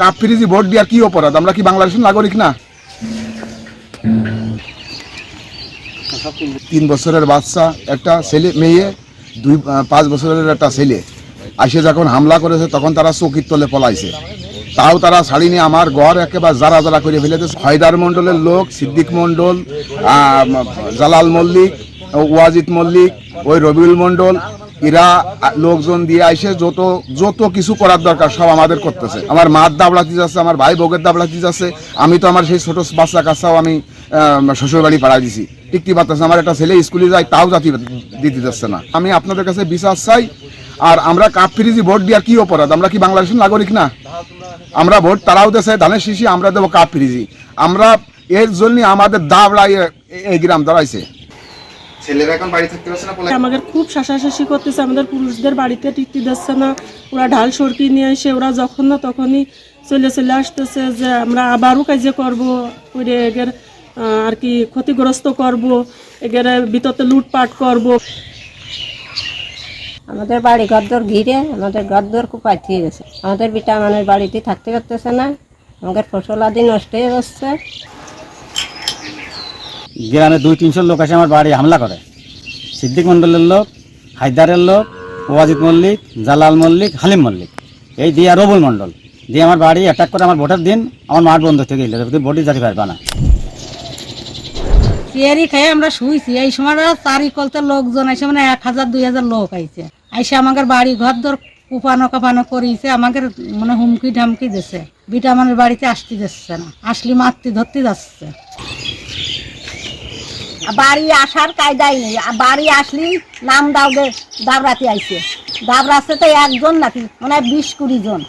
Cup ফ্রিজি vote দেওয়ার কি অপরাধ? আমরা কি বাংলাদেশের নাগরিক না? 3 বছরের বাচ্চা একটা ছেলে, মেয়ে 5 বছরের একটা ছেলে আসে যখন হামলা করেছে তখন তারা চৌকির তলে পলাইছে, তাও তারা ছাড়িনি। আমার ঘর একেবারে যারা যারা করে ফেলেছে। হায়দার মণ্ডলের লোক, সিদ্দিক মণ্ডল, জালাল মল্লিক, ওয়াজিদ মল্লিক, ওই রবিউল মণ্ডল, এরা লোকজন দিয়ে আইসে যত কিছু করার দরকার সব আমাদের করতেছে। আমার মার দাবড়াতে যাচ্ছে, আমার ভাই বোকের দাবড়াতে যাচ্ছে। আমি তো আমার সেই ছোট বাচ্চা কাচ্চাও আমি শ্বশুর বাড়ি পাড়াই দিছি, টিকতে পারতেছে। আমার একটা ছেলে স্কুলে যায়, তাও জাতি দিতে যাচ্ছে না। আমি আপনাদের কাছে বিচার চাই। আর আমরা কাপ ফ্রিজি ভোট দেওয়ার কি অপরাধ? আমরা কি বাংলাদেশের নাগরিক না? আমরা ভোট তারাও দেশে ধানের শিশি, আমরা দেবো কাপ ফ্রিজি। আমরা এর জন্য আমাদের দাবড়াই এই গ্রাম দাঁড়াইছে। ছেলেরা এখন বাড়ি থাকতে পারছে না, আমাদের খুব শাসাশাসি করতেছে। আমাদের পুরুষদের বাড়িতে টিকতে দিচ্ছে না। ওরা ঢাল সরকি নিয়ে এসে ওরা যখন না তখনই চলে আসতেছে যে আমরা আবারও কাজে করবো, করে এদের আর কি ক্ষতিগ্রস্ত করব, এদের ভিতরে লুটপাট করব। আমাদের বাড়ি ঘরদোর ঘিরে আমাদের ঘরদোর খুব পাঠিয়ে গেছে। আমাদের বিটা আমাদের বাড়িতে থাকতে পারতেছে না, আমাদের ফসল আদি নষ্ট হয়ে যাচ্ছে। গ্রামে 200-300 লোক এসে আমার বাড়ি হামলা করে। সিদ্দিক মণ্ডলের লোক, হায়দারের লোক, ওয়াজিদ মল্লিক, জালাল মল্লিক, হালিম মল্লিক, এই দিয়ে রবুল মণ্ডল দিয়ে আমার বাড়ি অ্যাটাক করে। আমার ভোটের দিন আমার মাঠ বন্ধ থেকে গেল, ভোটই জাতি পারবে না। চেয়ারি খেয়ে আমরা শুইছি। এই সময় চারিকলতে লোকজন এসে মানে 1000-2000 লোক আইছে। আইসে আমাদের বাড়ি ঘর দর কুপানো কাপানো করিছে, আমাদের মানে হুমকি ধামকি দিছে। বিটা আমাদের বাড়িতে আসতে দিচ্ছে না, আসলে মারতে ধরতে যাচ্ছে। বাড়ি আসার কায়দাই নেই, বাড়ি আসলি নাম দাবরাতে আইছে। দাবরাতে তো একজন নাকি মানে 20-20 জন।